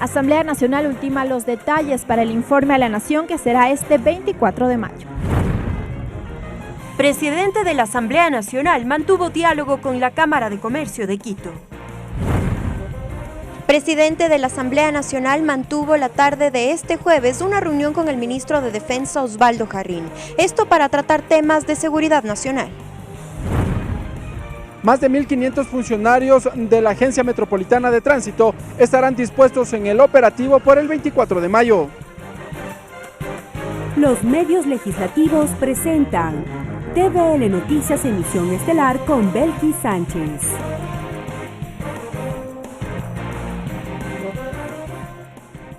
Asamblea Nacional ultima los detalles para el informe a la Nación que será este 24 de mayo. Presidente de la Asamblea Nacional mantuvo diálogo con la Cámara de Comercio de Quito. Presidente de la Asamblea Nacional mantuvo la tarde de este jueves una reunión con el ministro de Defensa Osvaldo Jarrín, esto para tratar temas de seguridad nacional. Más de 1.500 funcionarios de la Agencia Metropolitana de Tránsito estarán dispuestos en el operativo por el 24 de mayo. Los medios legislativos presentan TVL Noticias Emisión Estelar con Belkis Sánchez.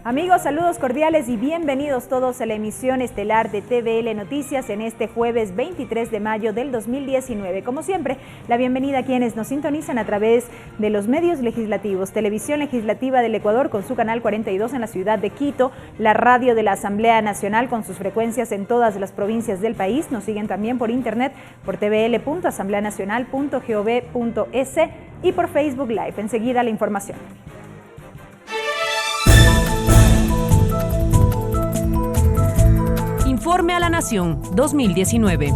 Amigos, saludos cordiales y bienvenidos todos a la emisión estelar de TVL Noticias en este jueves 23 de mayo del 2019. Como siempre, la bienvenida a quienes nos sintonizan a través de los medios legislativos, Televisión Legislativa del Ecuador con su canal 42 en la ciudad de Quito, la radio de la Asamblea Nacional con sus frecuencias en todas las provincias del país. Nos siguen también por internet por tvl.asambleanacional.gov.es y por Facebook Live. Enseguida la información. Informe a la Nación 2019.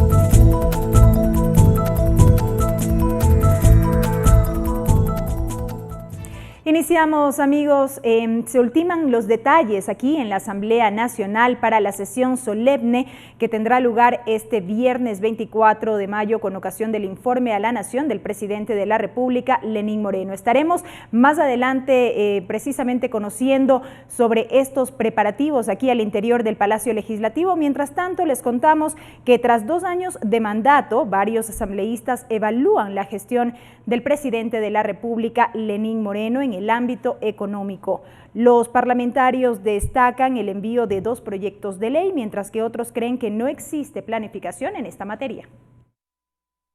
Iniciamos, amigos, se ultiman los detalles aquí en la Asamblea Nacional para la sesión solemne que tendrá lugar este viernes 24 de mayo con ocasión del informe a la Nación del presidente de la República, Lenín Moreno. Estaremos más adelante precisamente conociendo sobre estos preparativos aquí al interior del Palacio Legislativo. Mientras tanto, les contamos que tras 2 años de mandato, varios asambleístas evalúan la gestión del presidente de la República, Lenín Moreno, en el ámbito económico. Los parlamentarios destacan el envío de 2 proyectos de ley, mientras que otros creen que no existe planificación en esta materia.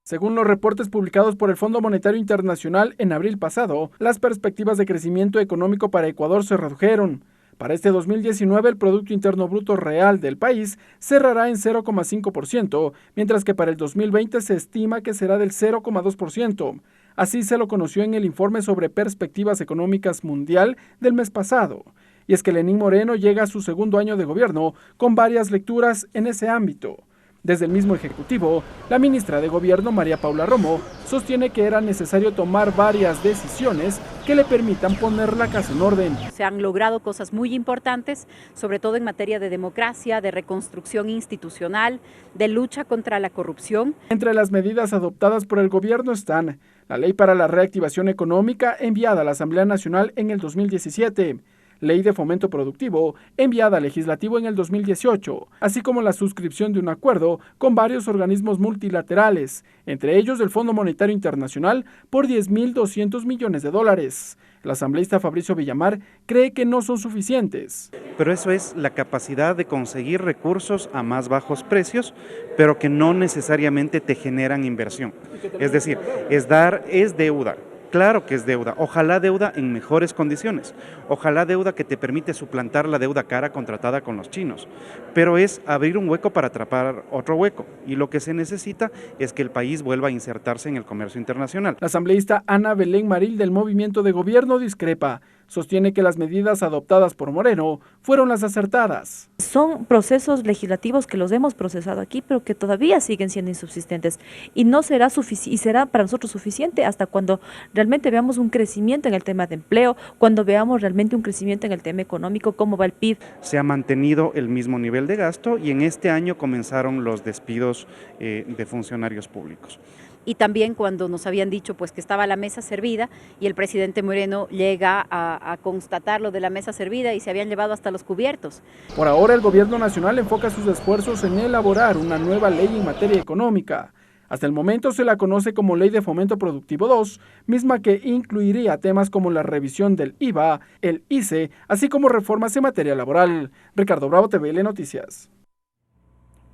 Según los reportes publicados por el Fondo Monetario Internacional en abril pasado, las perspectivas de crecimiento económico para Ecuador se redujeron. Para este 2019, el Producto Interno Bruto Real del país cerrará en 0,5%, mientras que para el 2020 se estima que será del 0,2%. Así se lo conoció en el informe sobre perspectivas económicas mundial del mes pasado. Y es que Lenín Moreno llega a su segundo año de gobierno con varias lecturas en ese ámbito. Desde el mismo Ejecutivo, la ministra de Gobierno, María Paula Romo, sostiene que era necesario tomar varias decisiones que le permitan poner la casa en orden. Se han logrado cosas muy importantes, sobre todo en materia de democracia, de reconstrucción institucional, de lucha contra la corrupción. Entre las medidas adoptadas por el gobierno están la Ley para la Reactivación Económica enviada a la Asamblea Nacional en el 2017, Ley de Fomento Productivo, enviada al Legislativo en el 2018, así como la suscripción de un acuerdo con varios organismos multilaterales, entre ellos el Fondo Monetario Internacional, por $10.200 millones. El asambleísta Fabricio Villamar cree que no son suficientes. Pero eso es la capacidad de conseguir recursos a más bajos precios, pero que no necesariamente te generan inversión. Es decir, es deuda. Claro que es deuda, ojalá deuda en mejores condiciones, ojalá deuda que te permite suplantar la deuda cara contratada con los chinos, pero es abrir un hueco para atrapar otro hueco, y lo que se necesita es que el país vuelva a insertarse en el comercio internacional. La asambleísta Ana Belén Maril del Movimiento de Gobierno discrepa. Sostiene que las medidas adoptadas por Moreno fueron las acertadas. Son procesos legislativos que los hemos procesado aquí, pero que todavía siguen siendo insubsistentes y no será y será para nosotros suficiente hasta cuando realmente veamos un crecimiento en el tema de empleo, cuando veamos realmente un crecimiento en el tema económico, cómo va el PIB. Se ha mantenido el mismo nivel de gasto y en este año comenzaron los despidos de funcionarios públicos. Y también cuando nos habían dicho pues que estaba la mesa servida y el presidente Moreno llega a constatar lo de la mesa servida y se habían llevado hasta los cubiertos. Por ahora el gobierno nacional enfoca sus esfuerzos en elaborar una nueva ley en materia económica. Hasta el momento se la conoce como Ley de Fomento Productivo 2, misma que incluiría temas como la revisión del IVA, el ICE, así como reformas en materia laboral. Ricardo Bravo, TVL Noticias.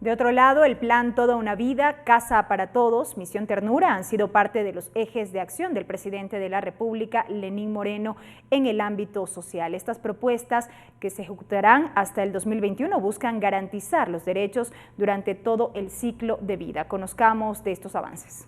De otro lado, el plan Toda una Vida, Casa para Todos, Misión Ternura han sido parte de los ejes de acción del presidente de la República, Lenín Moreno, en el ámbito social. Estas propuestas, que se ejecutarán hasta el 2021, buscan garantizar los derechos durante todo el ciclo de vida. Conozcamos de estos avances.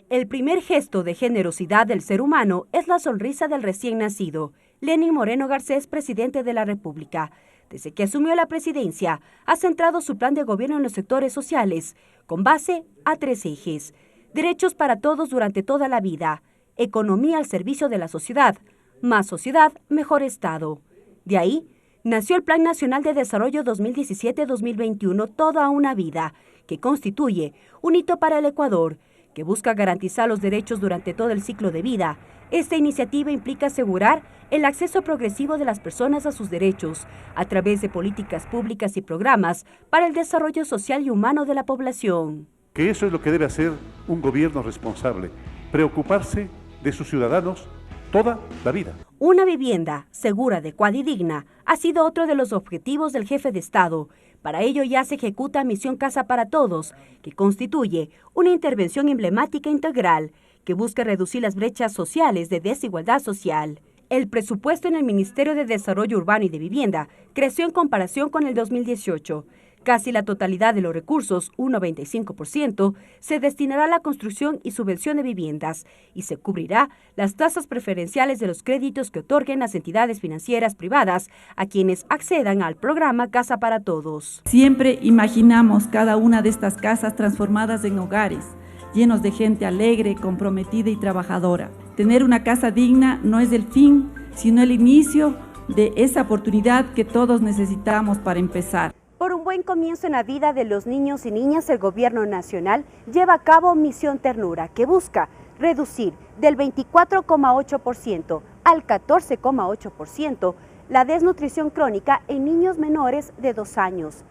El primer gesto de generosidad del ser humano es la sonrisa del recién nacido. Lenín Moreno Garcés, presidente de la República, desde que asumió la presidencia, ha centrado su plan de gobierno en los sectores sociales, con base a 3 ejes: derechos para todos durante toda la vida, economía al servicio de la sociedad, más sociedad, mejor Estado. De ahí nació el Plan Nacional de Desarrollo 2017-2021 Toda una Vida, que constituye un hito para el Ecuador, que busca garantizar los derechos durante todo el ciclo de vida. Esta iniciativa implica asegurar el acceso progresivo de las personas a sus derechos a través de políticas públicas y programas para el desarrollo social y humano de la población. Que eso es lo que debe hacer un gobierno responsable, preocuparse de sus ciudadanos toda la vida. Una vivienda segura, adecuada y digna ha sido otro de los objetivos del jefe de Estado. Para ello ya se ejecuta Misión Casa para Todos, que constituye una intervención emblemática integral que busca reducir las brechas sociales de desigualdad social. El presupuesto en el Ministerio de Desarrollo Urbano y de Vivienda creció en comparación con el 2018. Casi la totalidad de los recursos, un 95%, se destinará a la construcción y subvención de viviendas y se cubrirá las tasas preferenciales de los créditos que otorguen las entidades financieras privadas a quienes accedan al programa Casa para Todos. Siempre imaginamos cada una de estas casas transformadas en hogares, llenos de gente alegre, comprometida y trabajadora. Tener una casa digna no es el fin, sino el inicio de esa oportunidad que todos necesitamos para empezar. Por un buen comienzo en la vida de los niños y niñas, el Gobierno Nacional lleva a cabo Misión Ternura, que busca reducir del 24,8% al 14,8% la desnutrición crónica en niños menores de 2 años,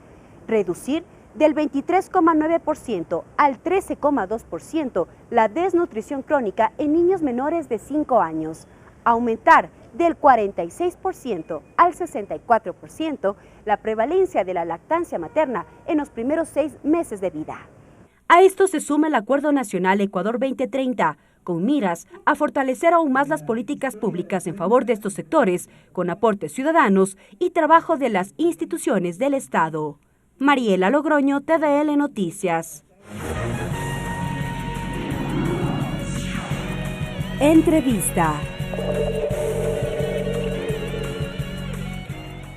reducir del 23,9% al 13,2% la desnutrición crónica en niños menores de 5 años, aumentar del 46% al 64% la prevalencia de la lactancia materna en los primeros 6 meses de vida. A esto se suma el Acuerdo Nacional Ecuador 2030, con miras a fortalecer aún más las políticas públicas en favor de estos sectores, con aportes ciudadanos y trabajo de las instituciones del Estado. Mariela Logroño, TVL Noticias. Entrevista.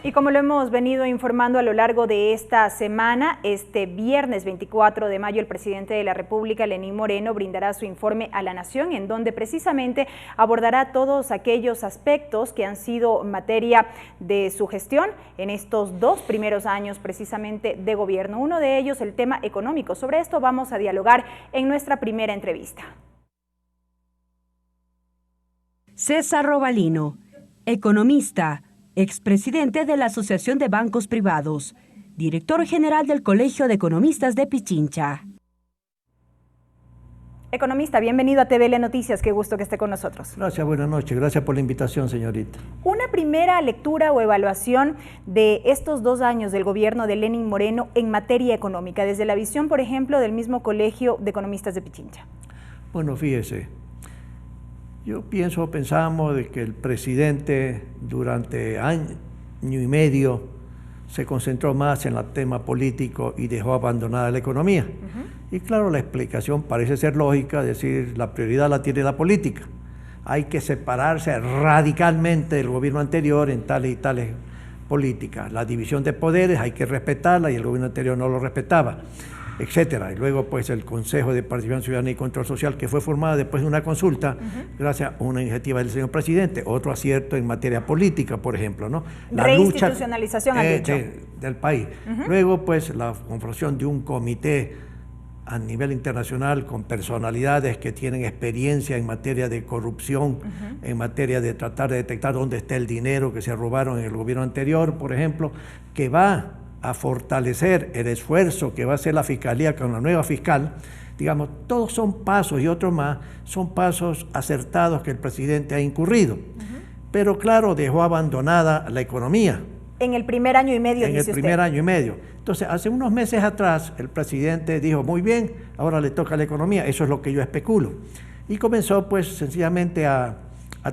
Y como lo hemos venido informando a lo largo de esta semana, este viernes 24 de mayo el presidente de la República, Lenín Moreno, brindará su informe a la Nación, en donde precisamente abordará todos aquellos aspectos que han sido materia de su gestión en estos 2 primeros años precisamente de gobierno. Uno de ellos, el tema económico. Sobre esto vamos a dialogar en nuestra primera entrevista. César Robalino, economista, expresidente de la Asociación de Bancos Privados, director general del Colegio de Economistas de Pichincha. Economista, bienvenido a TVL Noticias, qué gusto que esté con nosotros. Gracias, buenas noches, gracias por la invitación, señorita. Una primera lectura o evaluación de estos 2 años del gobierno de Lenín Moreno en materia económica, desde la visión, por ejemplo, del mismo Colegio de Economistas de Pichincha. Bueno, fíjese. Pensamos de que el presidente durante año y medio se concentró más en el tema político y dejó abandonada la economía. Y claro, la explicación parece ser lógica, es decir, la prioridad la tiene la política. Hay que separarse radicalmente del gobierno anterior en tales y tales políticas. La división de poderes hay que respetarla y el gobierno anterior no lo respetaba, etcétera. Y luego pues el Consejo de Participación Ciudadana y Control Social, que fue formado después de una consulta, gracias a una iniciativa del señor presidente, otro acierto en materia política, por ejemplo, ¿no? La reinstitucionalización lucha del país. Luego pues la conformación de un comité a nivel internacional con personalidades que tienen experiencia en materia de corrupción, en materia de tratar de detectar dónde está el dinero que se robaron en el gobierno anterior, por ejemplo, que va a fortalecer el esfuerzo que va a hacer la Fiscalía con la nueva fiscal. Digamos, todos son pasos y otros más, son pasos acertados que el presidente ha incurrido. Pero claro, dejó abandonada la economía. En el primer año y medio, dice usted. En el primer año y medio. Entonces, hace unos meses atrás, el presidente dijo, muy bien, ahora le toca a la economía, eso es lo que yo especulo. Y comenzó, pues, sencillamente a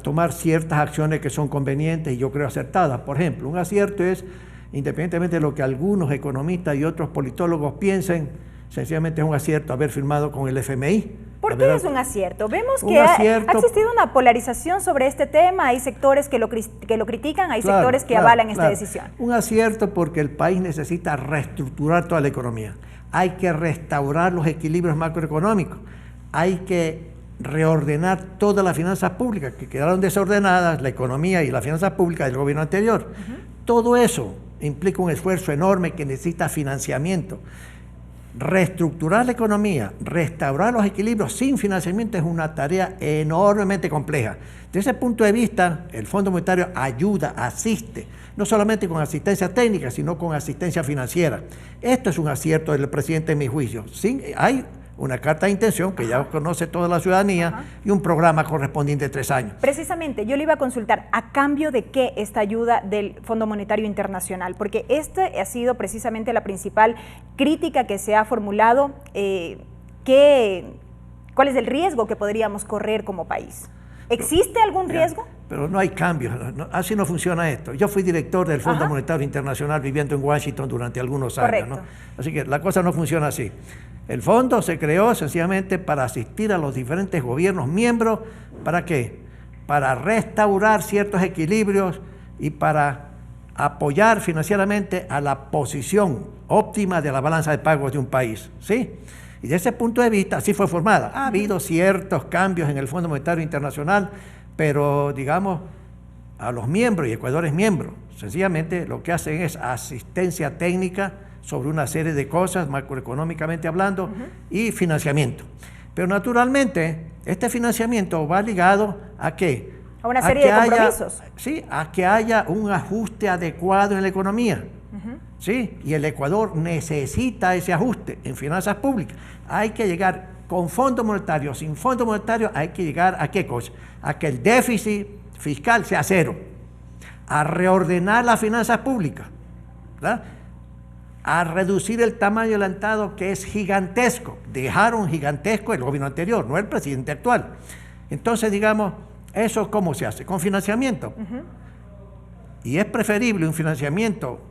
tomar ciertas acciones que son convenientes y yo creo acertadas. Por ejemplo, un acierto es, independientemente de lo que algunos economistas y otros politólogos piensen, sencillamente es un acierto haber firmado con el FMI ¿Por qué es un acierto? Vemos que ha existido una polarización sobre este tema, hay sectores que lo critican, hay sectores que avalan esta decisión. Un acierto porque el país necesita reestructurar toda la economía, hay que restaurar los equilibrios macroeconómicos, hay que reordenar todas las finanzas públicas que quedaron desordenadas, la economía y las finanzas públicas del gobierno anterior. Todo eso implica un esfuerzo enorme que necesita financiamiento. Reestructurar la economía, restaurar los equilibrios sin financiamiento es una tarea enormemente compleja. Desde ese punto de vista, el Fondo Monetario ayuda, asiste, no solamente con asistencia técnica, sino con asistencia financiera. Esto es un acierto del presidente en mi juicio. Hay una carta de intención que ya conoce toda la ciudadanía y un programa correspondiente de 3 años. Precisamente, yo le iba a consultar, ¿a cambio de qué esta ayuda del Fondo Monetario Internacional? Porque esta ha sido precisamente la principal crítica que se ha formulado. ¿Cuál es el riesgo que podríamos correr como país? ¿Existe algún riesgo? Pero no hay cambios, así no funciona esto. Yo fui director del Fondo Monetario Internacional viviendo en Washington durante algunos años, ¿no? Así que la cosa no funciona así. El fondo se creó sencillamente para asistir a los diferentes gobiernos miembros. ¿Para qué? Para restaurar ciertos equilibrios y para apoyar financieramente a la posición óptima de la balanza de pagos de un país, ¿sí? Y desde ese punto de vista, así fue formada. Ha habido ciertos cambios en el Fondo Monetario Internacional, pero digamos, a los miembros, y Ecuador es miembro, sencillamente lo que hacen es asistencia técnica sobre una serie de cosas, macroeconómicamente hablando, y financiamiento. Pero naturalmente, este financiamiento va ligado a ¿qué? A una serie de compromisos. Sí, a que haya un ajuste adecuado en la economía. ¿Sí? Y el Ecuador necesita ese ajuste en finanzas públicas. Hay que llegar con Fondo Monetario, sin Fondo Monetario, hay que llegar a ¿qué cosa? A que el déficit fiscal sea cero, a reordenar las finanzas públicas, ¿verdad? A reducir el tamaño adelantado que es gigantesco. Dejaron gigantesco el gobierno anterior, no el presidente actual. Entonces, digamos, ¿eso cómo se hace? Con financiamiento. Y es preferible un financiamiento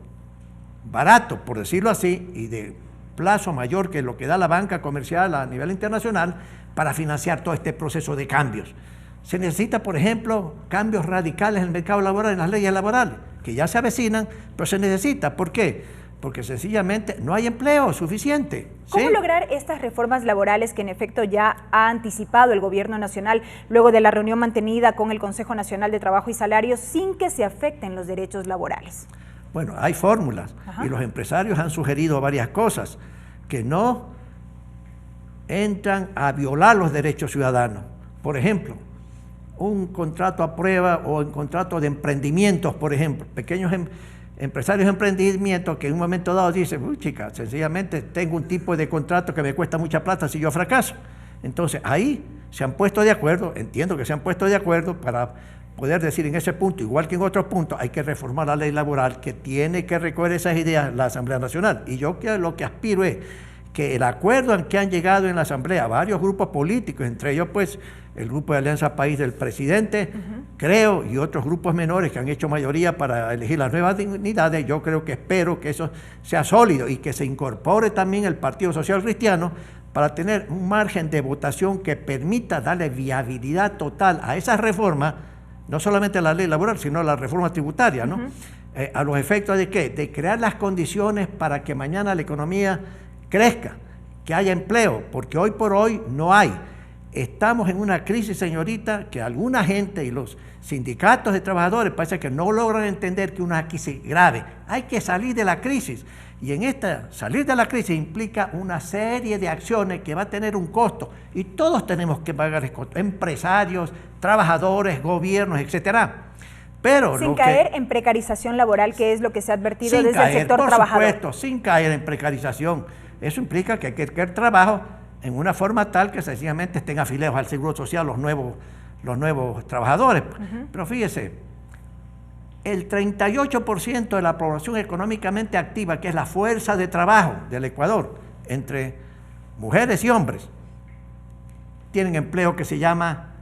barato, por decirlo así, y de plazo mayor que lo que da la banca comercial a nivel internacional para financiar todo este proceso de cambios. Se necesita, por ejemplo, cambios radicales en el mercado laboral, en las leyes laborales, que ya se avecinan, pero se necesita. ¿Por qué? Porque sencillamente no hay empleo suficiente. ¿Cómo lograr estas reformas laborales que en efecto ya ha anticipado el gobierno nacional luego de la reunión mantenida con el Consejo Nacional de Trabajo y Salarios sin que se afecten los derechos laborales? Bueno, hay fórmulas y los empresarios han sugerido varias cosas que no entran a violar los derechos ciudadanos. Por ejemplo, un contrato a prueba o un contrato de emprendimientos, por ejemplo, pequeños empresarios de emprendimiento que en un momento dado dicen, uy chica, sencillamente tengo un tipo de contrato que me cuesta mucha plata si yo fracaso. Entonces ahí se han puesto de acuerdo, entiendo que se han puesto de acuerdo para poder decir en ese punto, igual que en otros puntos, hay que reformar la ley laboral que tiene que recoger esas ideas la Asamblea Nacional. Y yo lo que aspiro es que el acuerdo al que han llegado en la Asamblea varios grupos políticos, entre ellos pues el Grupo de Alianza País del presidente, creo, y otros grupos menores que han hecho mayoría para elegir las nuevas dignidades, yo creo que espero que eso sea sólido y que se incorpore también el Partido Social Cristiano para tener un margen de votación que permita darle viabilidad total a esas reformas, no solamente a la ley laboral, sino a la reforma tributaria, ¿no? A los efectos de ¿qué? De crear las condiciones para que mañana la economía crezca, que haya empleo, porque hoy por hoy no hay. Estamos en una crisis, señorita, que alguna gente y los sindicatos de trabajadores parece que no logran entender que una crisis grave. Hay que salir de la crisis. Y en esta salir de la crisis implica una serie de acciones que va a tener un costo. Y todos tenemos que pagar el costo. Empresarios, trabajadores, gobiernos, etcétera. Pero sin caer en precarización laboral, que es lo que se ha advertido desde el sector trabajador. Por supuesto, sin caer en precarización. Eso implica que hay que crear trabajo en una forma tal que sencillamente estén afiliados al Seguro Social los nuevos trabajadores. Pero fíjese, el 38% de la población económicamente activa, que es la fuerza de trabajo del Ecuador, entre mujeres y hombres, tienen empleo que se llama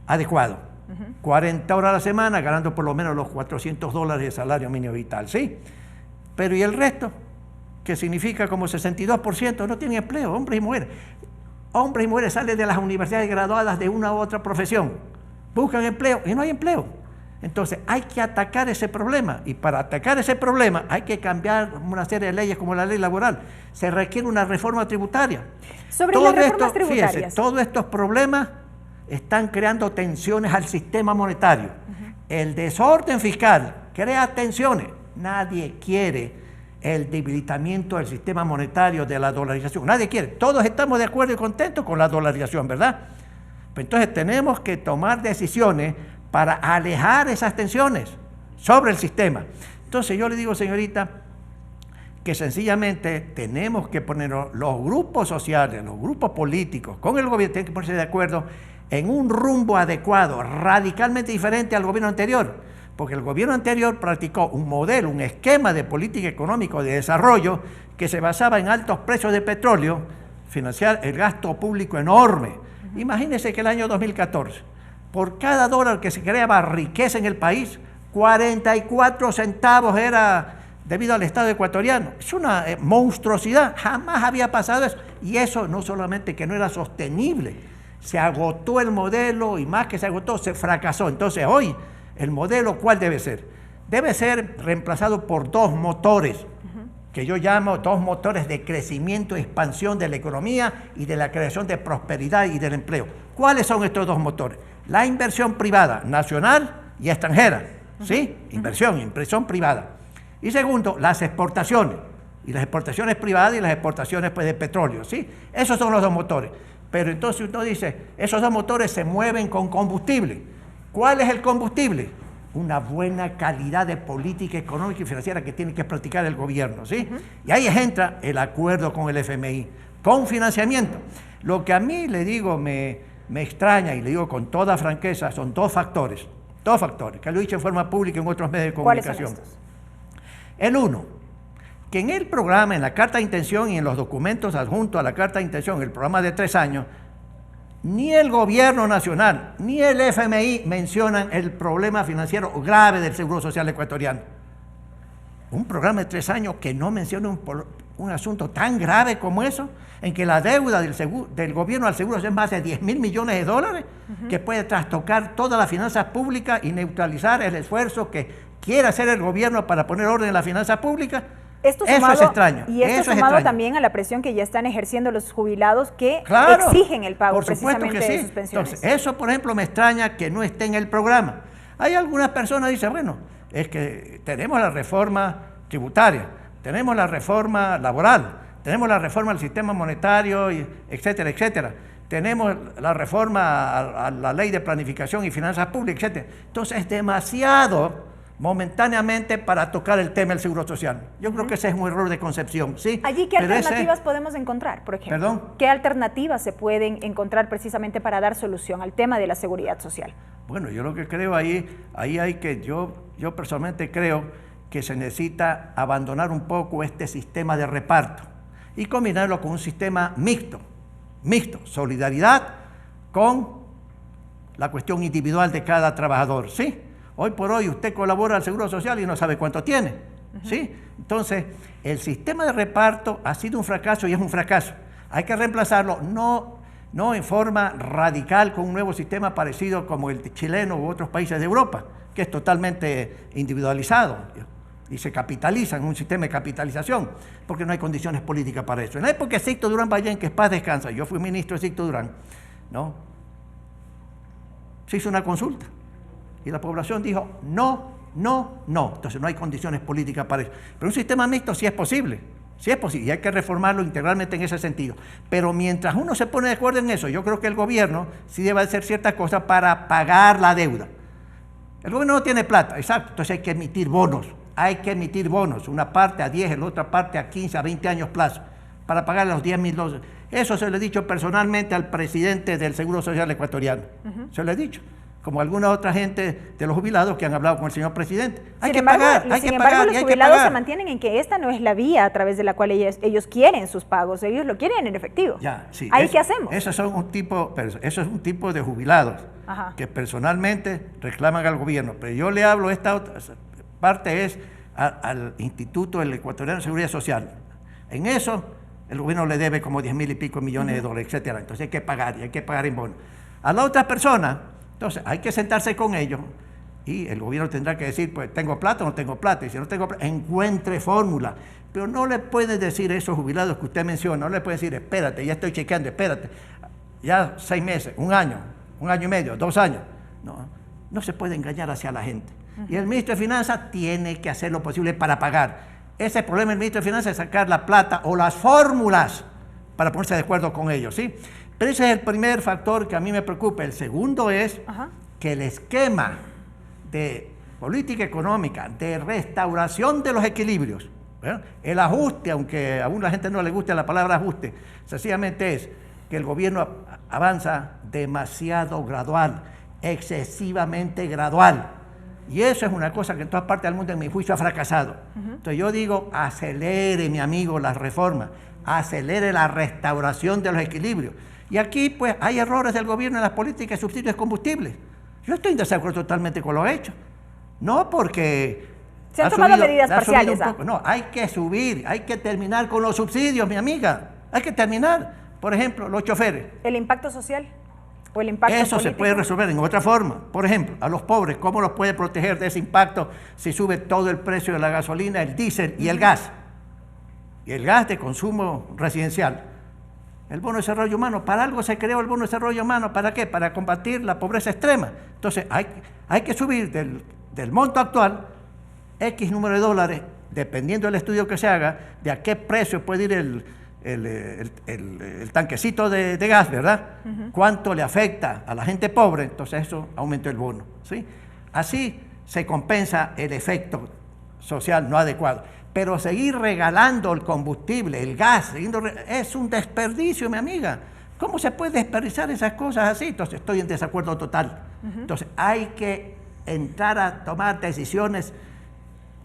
adecuado. 40 horas a la semana, ganando por lo menos los $400 de salario mínimo vital, ¿sí? Pero ¿y el resto? Que significa como 62% no tienen empleo, hombres y mujeres. hombres y mujeres salen de las universidades graduadas de una u otra profesión, buscan empleo y no hay empleo. Entonces hay que atacar ese problema, y para atacar ese problema hay que cambiar una serie de leyes como la ley laboral. Se requiere una reforma tributaria. Sobre las reformas tributarias. Fíjese, todos estos problemas están creando tensiones al sistema monetario. El desorden fiscal crea tensiones. Nadie quiere el debilitamiento del sistema monetario, de la dolarización. Nadie quiere. Todos estamos de acuerdo y contentos con la dolarización, ¿verdad? Pues entonces tenemos que tomar decisiones para alejar esas tensiones sobre el sistema. Entonces yo le digo, señorita, que sencillamente tenemos que poner los grupos sociales, los grupos políticos, con el gobierno, tienen que ponerse de acuerdo en un rumbo adecuado, radicalmente diferente al gobierno anterior, porque el gobierno anterior practicó un modelo, un esquema de política económica de desarrollo que se basaba en altos precios de petróleo, financiar el gasto público enorme. Imagínense que el año 2014, por cada dólar que se creaba riqueza en el país, 44 centavos era debido al Estado ecuatoriano. Es una monstruosidad, jamás había pasado eso. Y eso no solamente que no era sostenible, se agotó el modelo, y más que se agotó, se fracasó. Entonces hoy, el modelo, ¿cuál debe ser? Debe ser reemplazado por dos motores, que yo llamo dos motores de crecimiento y expansión de la economía y de la creación de prosperidad y del empleo. ¿Cuáles son estos dos motores? La inversión privada, nacional y extranjera, ¿sí? Inversión privada. Y segundo, las exportaciones, y las exportaciones privadas y las exportaciones pues, de petróleo, ¿sí? Esos son los dos motores. Pero entonces uno dice, esos dos motores se mueven con combustible. ¿Cuál es el combustible? Una buena calidad de política económica y financiera que tiene que practicar el gobierno, ¿sí? Y ahí entra el acuerdo con el FMI, con financiamiento. Lo que a mí le digo me extraña, y le digo con toda franqueza, son dos factores, que lo he dicho en forma pública en otros medios de comunicación. ¿Cuáles son estos? El uno, que en el programa, en la carta de intención y en los documentos adjuntos a la carta de intención, el programa de 3 años, ni el gobierno nacional, ni el FMI mencionan el problema financiero grave del Seguro Social ecuatoriano. Un programa de 3 años que no menciona un asunto tan grave como eso, en que la deuda del gobierno al seguro es más de 10.000 millones de dólares, que puede trastocar todas las finanzas públicas y neutralizar el esfuerzo que quiere hacer el gobierno para poner orden en las finanzas públicas. Eso es extraño. Y esto sumado también a la presión que ya están ejerciendo los jubilados que exigen el pago precisamente de sus pensiones. Entonces, eso, por ejemplo, me extraña que no esté en el programa. Hay algunas personas que dicen, bueno, es que tenemos la reforma tributaria, tenemos la reforma laboral, tenemos la reforma del sistema monetario, etcétera, etcétera. Tenemos la reforma a la ley de planificación y finanzas públicas, etcétera. Entonces es demasiado momentáneamente para tocar el tema del seguro social. Yo creo que ese es un error de concepción, ¿sí? Allí, ¿qué alternativas podemos encontrar, por ejemplo? ¿Perdón? ¿Qué alternativas se pueden encontrar precisamente para dar solución al tema de la seguridad social? Bueno, yo lo que creo ahí hay que, yo personalmente creo que se necesita abandonar un poco este sistema de reparto y combinarlo con un sistema mixto, solidaridad con la cuestión individual de cada trabajador, ¿sí? Hoy por hoy usted colabora al Seguro Social y no sabe cuánto tiene, ¿sí? Entonces, el sistema de reparto ha sido un fracaso y es un fracaso. Hay que reemplazarlo, no en forma radical con un nuevo sistema parecido como el chileno u otros países de Europa, que es totalmente individualizado y se capitaliza en un sistema de capitalización, porque no hay condiciones políticas para eso. En la época de Sixto Durán Ballén, que paz descansa, yo fui ministro de Sixto Durán, ¿no? Se hizo una consulta y la población dijo no. Entonces no hay condiciones políticas para eso. Pero un sistema mixto sí es posible, y hay que reformarlo integralmente en ese sentido. Pero mientras uno se pone de acuerdo en eso, yo creo que el gobierno sí debe hacer ciertas cosas para pagar la deuda. El gobierno no tiene plata, exacto, entonces hay que emitir bonos, una parte a 10, la otra parte a 15, a 20 años plazo, para pagar los 10.000 dólares. Eso se lo he dicho personalmente al presidente del Seguro Social ecuatoriano, se lo he dicho, como alguna otra gente de los jubilados que han hablado con el señor presidente. Hay que pagar. Los jubilados se mantienen en que esta no es la vía a través de la cual ellos quieren sus pagos, ellos lo quieren en efectivo. Ya, sí. ¿Ahí qué hacemos? Eso es un tipo de jubilados que personalmente reclaman al gobierno, pero yo le hablo, esta otra parte es al Instituto del Ecuatoriano de Seguridad Social. En eso el gobierno le debe como 10.000 y pico millones de dólares, etcétera. Entonces hay que pagar, y hay que pagar en bono. A la otra persona, entonces hay que sentarse con ellos, y el gobierno tendrá que decir, pues, ¿tengo plata o no tengo plata? Y si no tengo plata, encuentre fórmula. Pero no le puede decir a esos jubilados que usted menciona, no le puede decir, espérate, ya estoy chequeando, espérate, ya 6 meses, 1 año, 1 año y medio, 2 años. No se puede engañar hacia la gente. Y el ministro de Finanzas tiene que hacer lo posible para pagar. Ese es el problema del ministro de Finanzas, es sacar la plata o las fórmulas para ponerse de acuerdo con ellos, ¿sí? Pero ese es el primer factor que a mí me preocupa. El segundo es que el esquema de política económica, de restauración de los equilibrios, ¿verdad? El ajuste, aunque a la gente no le guste la palabra ajuste, sencillamente es que el gobierno avanza demasiado gradual, excesivamente gradual. Y eso es una cosa que en todas partes del mundo, en mi juicio, ha fracasado. Entonces yo digo, acelere, mi amigo, las reformas, acelere la restauración de los equilibrios. Y aquí, pues, hay errores del gobierno en las políticas de subsidios de combustibles. Yo estoy en desacuerdo totalmente con lo hecho. No porque se han tomado medidas parciales. No, hay que subir, hay que terminar con los subsidios, mi amiga. Hay que terminar. Por ejemplo, los choferes. ¿El impacto social o el impacto Eso político? Se puede resolver en otra forma. Por ejemplo, a los pobres, ¿cómo los puede proteger de ese impacto si sube todo el precio de la gasolina, el diésel y el gas? Y el gas de consumo residencial. El bono de desarrollo humano, para algo se creó el bono de desarrollo humano, ¿para qué? Para combatir la pobreza extrema. Entonces hay que subir del monto actual X número de dólares, dependiendo del estudio que se haga, de a qué precio puede ir el tanquecito de gas, ¿verdad? Cuánto le afecta a la gente pobre, entonces eso aumenta el bono, ¿sí? Así se compensa el efecto social no adecuado. Pero seguir regalando el combustible, el gas, es un desperdicio, mi amiga. ¿Cómo se puede desperdiciar esas cosas así? Entonces estoy en desacuerdo total. Entonces hay que entrar a tomar decisiones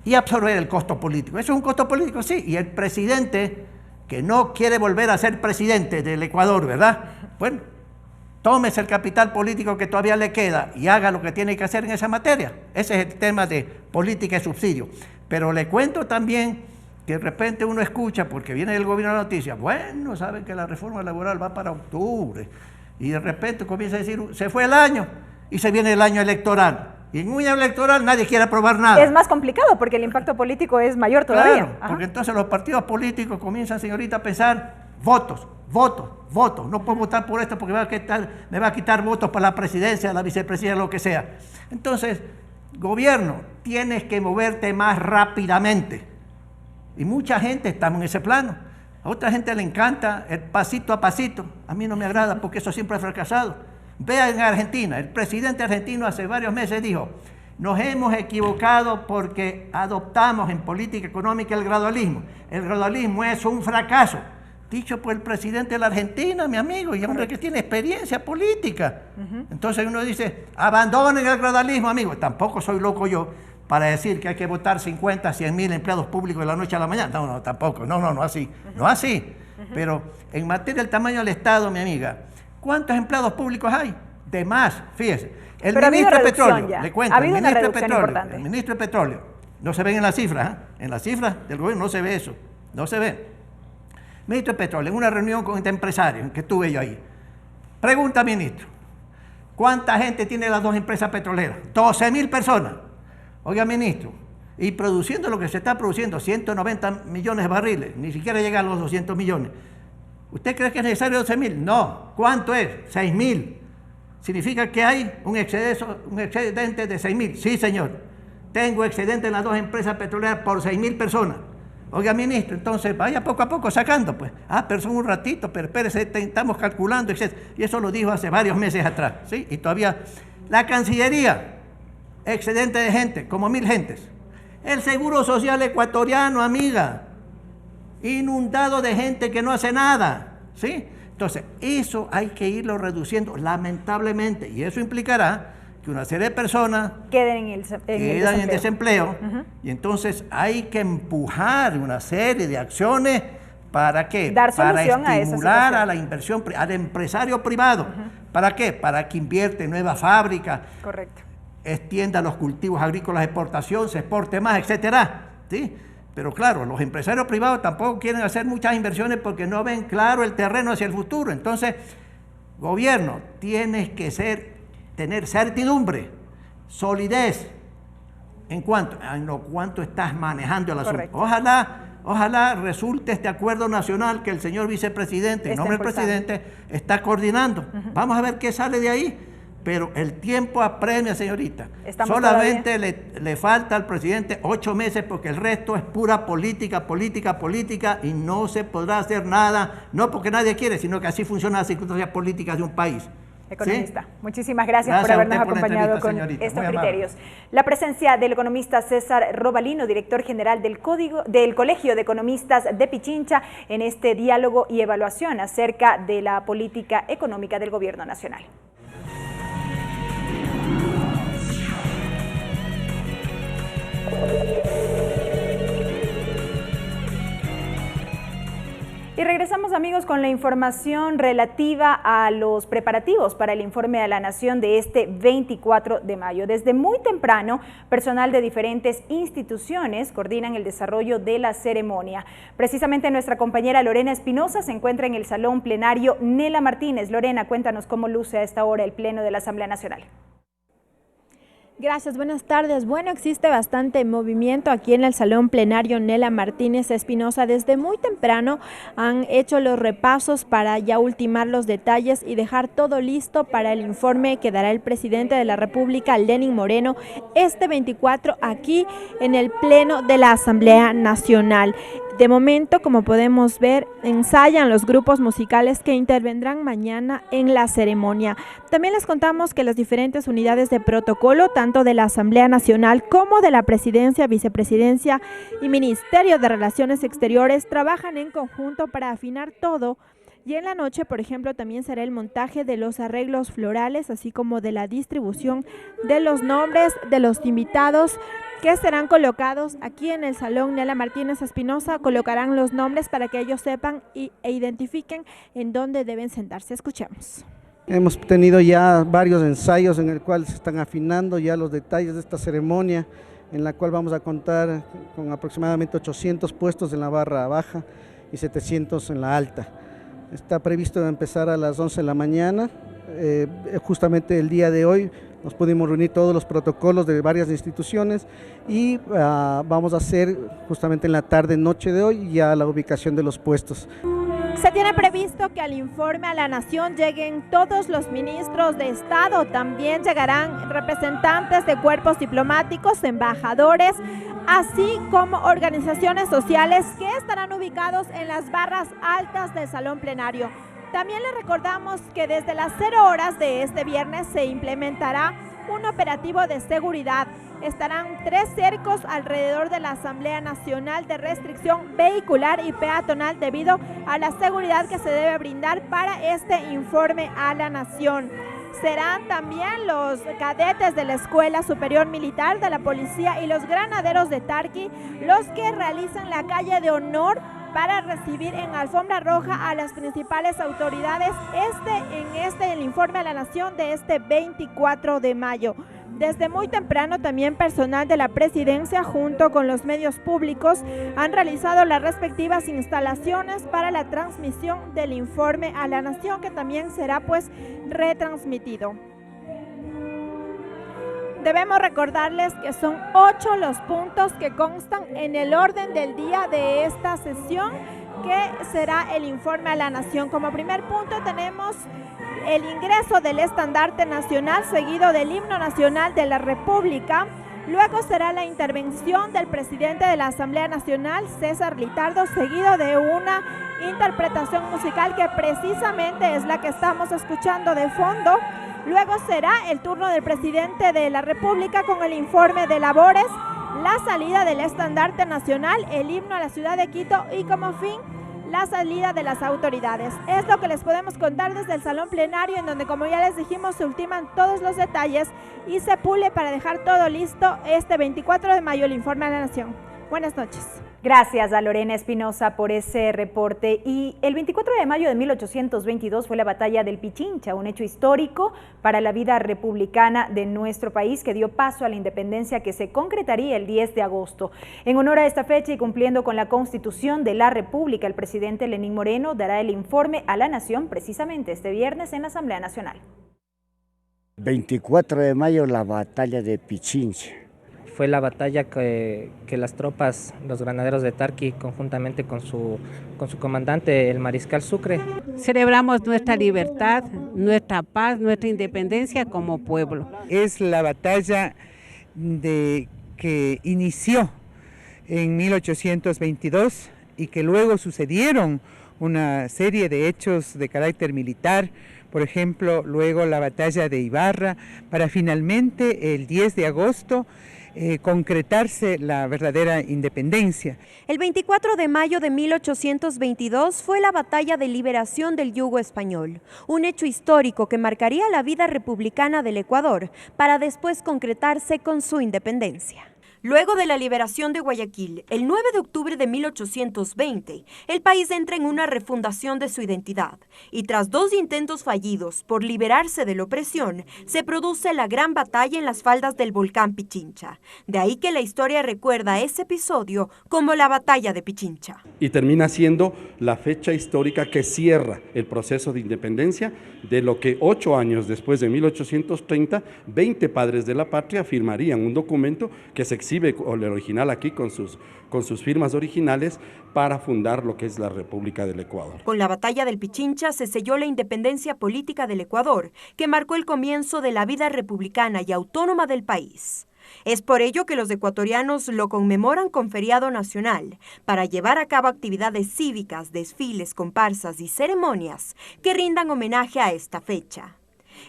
y absorber el costo político. ¿Eso es un costo político? Sí. Y el presidente, que no quiere volver a ser presidente del Ecuador, ¿verdad? Bueno, tómese el capital político que todavía le queda y haga lo que tiene que hacer en esa materia. Ese es el tema de política y subsidio. Pero le cuento también que de repente uno escucha, porque viene del gobierno la noticia, bueno, saben que la reforma laboral va para octubre, y de repente comienza a decir, se fue el año, y se viene el año electoral. Y en un año electoral nadie quiere aprobar nada. Es más complicado porque el impacto político es mayor todavía. Claro, porque entonces los partidos políticos comienzan, señorita, a pensar, votos. No puedo votar por esto porque me va a quitar votos para la presidencia, la vicepresidencia, lo que sea. Entonces, gobierno, tienes que moverte más rápidamente. Y mucha gente estamos en ese plano. A otra gente le encanta el pasito a pasito. A mí no me agrada porque eso siempre ha fracasado. Vean en Argentina, el presidente argentino hace varios meses dijo, nos hemos equivocado porque adoptamos en política económica el gradualismo. El gradualismo es un fracaso. Dicho por el presidente de la Argentina, mi amigo, y hombre que tiene experiencia política. Entonces uno dice, abandonen el gradualismo, amigo. Tampoco soy loco yo para decir que hay que votar 50, 100.000 empleados públicos de la noche a la mañana. No, tampoco. No así. No así. Pero en materia del tamaño del Estado, mi amiga, ¿cuántos empleados públicos hay? De más, fíjese. El ministro de Petróleo, le cuento, el ministro de Petróleo, no se ven en las cifras, en las cifras del gobierno no se ve eso, no se ve. Ministro de Petróleo, en una reunión con este empresario, en que estuve yo ahí, pregunta, ministro, ¿cuánta gente tiene las dos empresas petroleras? 12.000 personas. Oiga, ministro, y produciendo lo que se está produciendo, 190 millones de barriles, ni siquiera llega a los 200 millones. ¿Usted cree que es necesario 12.000? No. ¿Cuánto es? 6.000. ¿Significa que hay un excedente de 6.000? Sí, señor. Tengo excedente en las dos empresas petroleras por 6.000 personas. Oiga, ministro, entonces vaya poco a poco sacando, pues. Pero son un ratito, pero espérese, estamos calculando, etc. Y eso lo dijo hace varios meses atrás, ¿sí? Y todavía la Cancillería, excedente de gente, como 1.000 gentes. El Seguro Social ecuatoriano, amiga, inundado de gente que no hace nada, ¿sí? Entonces, eso hay que irlo reduciendo, lamentablemente, y eso implicará que una serie de personas quedan en desempleo, y entonces hay que empujar una serie de acciones ¿para qué? Para estimular a la inversión, al empresario privado. ¿Para qué? Para que invierte en nuevas fábricas, extienda los cultivos agrícolas de exportación, se exporte más, etcétera, ¿sí? Pero claro, los empresarios privados tampoco quieren hacer muchas inversiones porque no ven claro el terreno hacia el futuro. Entonces, gobierno, tienes que tener certidumbre, solidez en lo cuanto estás manejando el asunto. Ojalá resulte este acuerdo nacional que el señor vicepresidente, en nombre del presidente, está coordinando. Vamos a ver qué sale de ahí. Pero el tiempo apremia, señorita. Solamente le falta al presidente 8 meses porque el resto es pura política y no se podrá hacer nada, no porque nadie quiere, sino que así funcionan las circunstancias políticas de un país. Economista, ¿sí? Muchísimas gracias por habernos acompañado con estos criterios. La presencia del economista César Robalino, director general del Colegio de Economistas de Pichincha, en este diálogo y evaluación acerca de la política económica del gobierno nacional. Y regresamos, amigos, con la información relativa a los preparativos para el informe a la Nación de este 24 de mayo. Desde muy temprano, personal de diferentes instituciones coordinan el desarrollo de la ceremonia. Precisamente nuestra compañera Lorena Espinosa se encuentra en el Salón Plenario Nela Martínez. Lorena, cuéntanos cómo luce a esta hora el Pleno de la Asamblea Nacional. Gracias, buenas tardes. Bueno, existe bastante movimiento aquí en el Salón Plenario Nela Martínez Espinosa. Desde muy temprano han hecho los repasos para ya ultimar los detalles y dejar todo listo para el informe que dará el presidente de la República, Lenín Moreno, este 24 aquí en el Pleno de la Asamblea Nacional. De momento, como podemos ver, ensayan los grupos musicales que intervendrán mañana en la ceremonia. También les contamos que las diferentes unidades de protocolo, tanto de la Asamblea Nacional como de la Presidencia, Vicepresidencia y Ministerio de Relaciones Exteriores, trabajan en conjunto para afinar todo. Y en la noche, por ejemplo, también será el montaje de los arreglos florales, así como de la distribución de los nombres de los invitados que serán colocados aquí en el Salón Nela Martínez Espinosa. Colocarán los nombres para que ellos sepan e identifiquen en dónde deben sentarse. Escuchemos. Hemos tenido ya varios ensayos en el cual se están afinando ya los detalles de esta ceremonia, en la cual vamos a contar con aproximadamente 800 puestos en la barra baja y 700 en la alta. Está previsto empezar a las 11 de la mañana, justamente el día de hoy nos pudimos reunir todos los protocolos de varias instituciones y vamos a hacer justamente en la tarde, noche de hoy, ya la ubicación de los puestos. Se tiene previsto que al informe a la Nación lleguen todos los ministros de Estado, también llegarán representantes de cuerpos diplomáticos, embajadores, así como organizaciones sociales que estarán ubicados en las barras altas del Salón Plenario. También les recordamos que desde las 0 horas de este viernes se implementará un operativo de seguridad. Estarán 3 cercos alrededor de la Asamblea Nacional de restricción vehicular y peatonal debido a la seguridad que se debe brindar para este informe a la Nación. Serán también los cadetes de la Escuela Superior Militar de la Policía y los granaderos de Tarqui los que realicen la calle de honor para recibir en alfombra roja a las principales autoridades el informe a la Nación de este 24 de mayo. Desde muy temprano también personal de la Presidencia junto con los medios públicos han realizado las respectivas instalaciones para la transmisión del informe a la Nación, que también será pues retransmitido. Debemos recordarles que son 8 los puntos que constan en el orden del día de esta sesión, que será el informe a la Nación. Como primer punto tenemos el ingreso del estandarte nacional seguido del himno nacional de la República. Luego será la intervención del presidente de la Asamblea Nacional, César Litardo, seguido de una interpretación musical que precisamente es la que estamos escuchando de fondo. Luego será el turno del presidente de la República con el informe de labores, la salida del estandarte nacional, el himno a la ciudad de Quito y como fin la salida de las autoridades. Es lo que les podemos contar desde el Salón Plenario, en donde, como ya les dijimos, se ultiman todos los detalles y se pule para dejar todo listo este 24 de mayo el informe a la Nación. Buenas noches. Gracias a Lorena Espinosa por ese reporte. Y el 24 de mayo de 1822 fue la batalla del Pichincha, un hecho histórico para la vida republicana de nuestro país que dio paso a la independencia que se concretaría el 10 de agosto. En honor a esta fecha y cumpliendo con la Constitución de la República, el presidente Lenín Moreno dará el informe a la Nación precisamente este viernes en la Asamblea Nacional. 24 de mayo, la batalla de Pichincha. Fue la batalla que las tropas, los granaderos de Tarqui, conjuntamente con su comandante, el mariscal Sucre. Celebramos nuestra libertad, nuestra paz, nuestra independencia como pueblo. Es la batalla que inició en 1822 y que luego sucedieron una serie de hechos de carácter militar. Por ejemplo, luego la batalla de Ibarra, para finalmente el 10 de agosto concretarse la verdadera independencia. El 24 de mayo de 1822 fue la batalla de liberación del yugo español, un hecho histórico que marcaría la vida republicana del Ecuador para después concretarse con su independencia. Luego de la liberación de Guayaquil, el 9 de octubre de 1820, el país entra en una refundación de su identidad y tras 2 intentos fallidos por liberarse de la opresión, se produce la gran batalla en las faldas del volcán Pichincha. De ahí que la historia recuerda ese episodio como la batalla de Pichincha. Y termina siendo la fecha histórica que cierra el proceso de independencia de lo que 8 años después de 1830, 20 padres de la patria firmarían un documento que se exhibe el original aquí con sus firmas originales para fundar lo que es la República del Ecuador. Con la batalla del Pichincha se selló la independencia política del Ecuador, que marcó el comienzo de la vida republicana y autónoma del país. Es por ello que los ecuatorianos lo conmemoran con feriado nacional, para llevar a cabo actividades cívicas, desfiles, comparsas y ceremonias que rindan homenaje a esta fecha.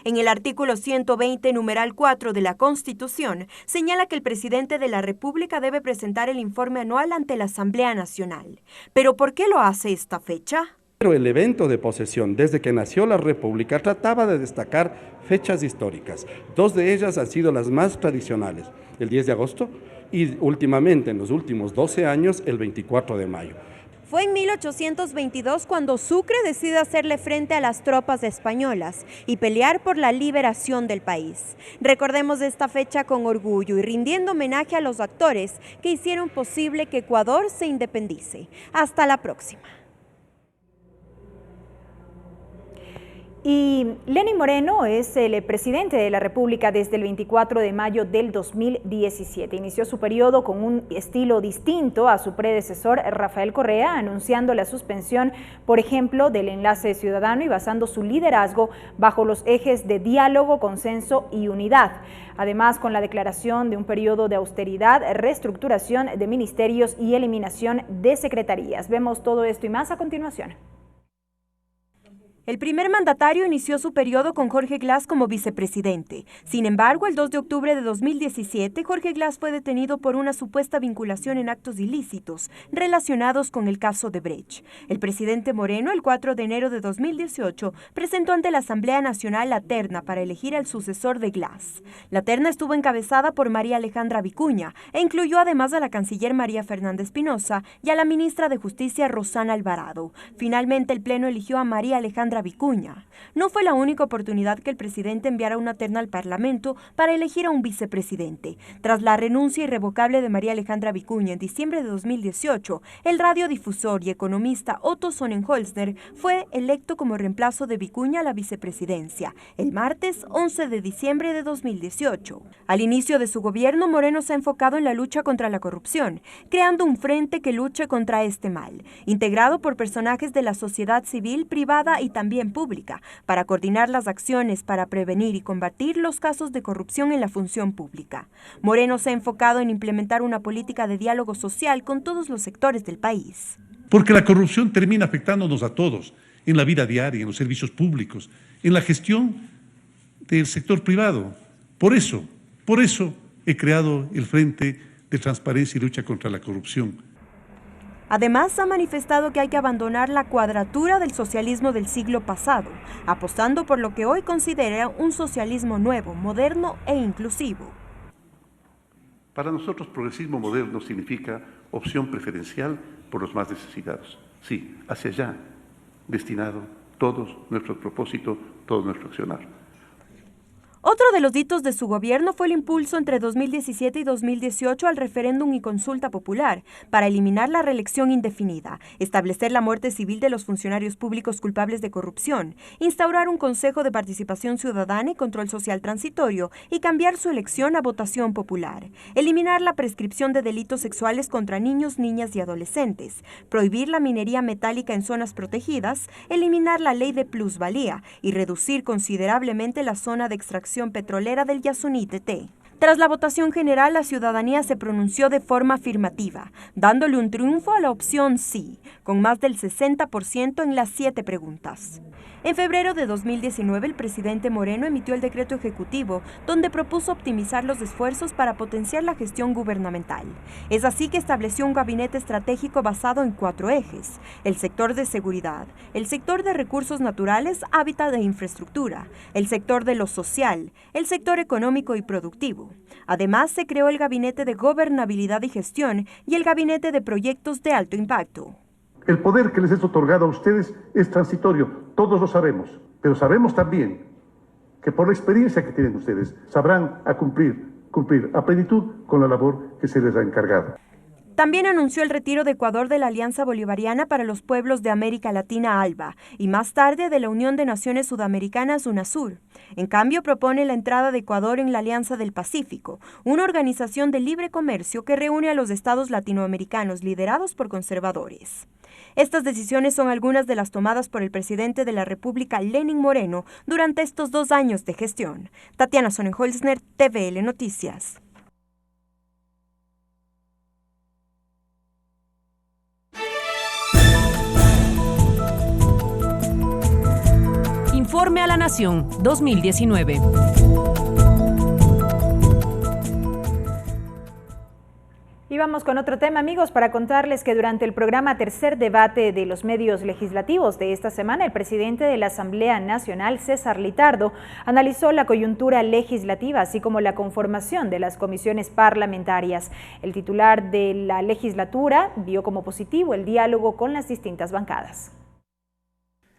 En el artículo 120, numeral 4 de la Constitución, señala que el presidente de la República debe presentar el informe anual ante la Asamblea Nacional. ¿Pero por qué lo hace esta fecha? Pero el evento de posesión, desde que nació la República, trataba de destacar fechas históricas. 2 de ellas han sido las más tradicionales, el 10 de agosto y últimamente, en los últimos 12 años, el 24 de mayo. Fue en 1822 cuando Sucre decide hacerle frente a las tropas españolas y pelear por la liberación del país. Recordemos esta fecha con orgullo y rindiendo homenaje a los actores que hicieron posible que Ecuador se independice. Hasta la próxima. Y Lenín Moreno es el presidente de la República desde el 24 de mayo del 2017. Inició su periodo con un estilo distinto a su predecesor Rafael Correa, anunciando la suspensión, por ejemplo, del enlace ciudadano y basando su liderazgo bajo los ejes de diálogo, consenso y unidad. Además, con la declaración de un periodo de austeridad, reestructuración de ministerios y eliminación de secretarías. Vemos todo esto y más a continuación. El primer mandatario inició su periodo con Jorge Glass como vicepresidente. Sin embargo, el 2 de octubre de 2017, Jorge Glass fue detenido por una supuesta vinculación en actos ilícitos relacionados con el caso de Brecht. El presidente Moreno, el 4 de enero de 2018, presentó ante la Asamblea Nacional la terna para elegir al sucesor de Glass. La terna estuvo encabezada por María Alejandra Vicuña e incluyó además a la canciller María Fernanda Espinosa y a la ministra de Justicia Rosana Alvarado. Finalmente, el Pleno eligió a María Alejandra Vicuña. No fue la única oportunidad que el presidente enviara una terna al Parlamento para elegir a un vicepresidente. Tras la renuncia irrevocable de María Alejandra Vicuña en diciembre de 2018, el radiodifusor y economista Otto Sonnenholzner fue electo como reemplazo de Vicuña a la vicepresidencia, el martes 11 de diciembre de 2018. Al inicio de su gobierno, Moreno se ha enfocado en la lucha contra la corrupción, creando un frente que luche contra este mal, integrado por personajes de la sociedad civil, privada y también pública, para coordinar las acciones para prevenir y combatir los casos de corrupción en la función pública. Moreno se ha enfocado en implementar una política de diálogo social con todos los sectores del país. Porque la corrupción termina afectándonos a todos, en la vida diaria, en los servicios públicos, en la gestión del sector privado. Por eso he creado el Frente de Transparencia y Lucha contra la Corrupción. Además, ha manifestado que hay que abandonar la cuadratura del socialismo del siglo pasado, apostando por lo que hoy considera un socialismo nuevo, moderno e inclusivo. Para nosotros, progresismo moderno significa opción preferencial por los más necesitados. Sí, hacia allá, destinado todos nuestros propósitos, todo nuestro accionar. Otro de los hitos de su gobierno fue el impulso entre 2017 y 2018 al referéndum y consulta popular para eliminar la reelección indefinida, establecer la muerte civil de los funcionarios públicos culpables de corrupción, instaurar un consejo de participación ciudadana y control social transitorio y cambiar su elección a votación popular, eliminar la prescripción de delitos sexuales contra niños, niñas y adolescentes, prohibir la minería metálica en zonas protegidas, eliminar la ley de plusvalía y reducir considerablemente la zona de extracción petrolera del Yasuní TT. Tras la votación general, la ciudadanía se pronunció de forma afirmativa, dándole un triunfo a la opción sí, con más del 60% en las 7 preguntas. En febrero de 2019, el presidente Moreno emitió el decreto ejecutivo, donde propuso optimizar los esfuerzos para potenciar la gestión gubernamental. Es así que estableció un gabinete estratégico basado en 4 ejes: el sector de seguridad, el sector de recursos naturales, hábitat e infraestructura, el sector de lo social, el sector económico y productivo. Además, se creó el gabinete de gobernabilidad y gestión y el gabinete de proyectos de alto impacto. El poder que les es otorgado a ustedes es transitorio, todos lo sabemos, pero sabemos también que por la experiencia que tienen ustedes sabrán cumplir a plenitud con la labor que se les ha encargado. También anunció el retiro de Ecuador de la Alianza Bolivariana para los Pueblos de América Latina, ALBA, y más tarde de la Unión de Naciones Sudamericanas, UNASUR. En cambio, propone la entrada de Ecuador en la Alianza del Pacífico, una organización de libre comercio que reúne a los estados latinoamericanos liderados por conservadores. Estas decisiones son algunas de las tomadas por el presidente de la República, Lenín Moreno, durante estos 2 años de gestión. Tatiana Sonnenholzner, TVL Noticias. Informe a la Nación 2019. Y vamos con otro tema, amigos, para contarles que durante el programa Tercer Debate de los Medios Legislativos de esta semana, el presidente de la Asamblea Nacional, César Litardo, analizó la coyuntura legislativa, así como la conformación de las comisiones parlamentarias. El titular de la legislatura vio como positivo el diálogo con las distintas bancadas.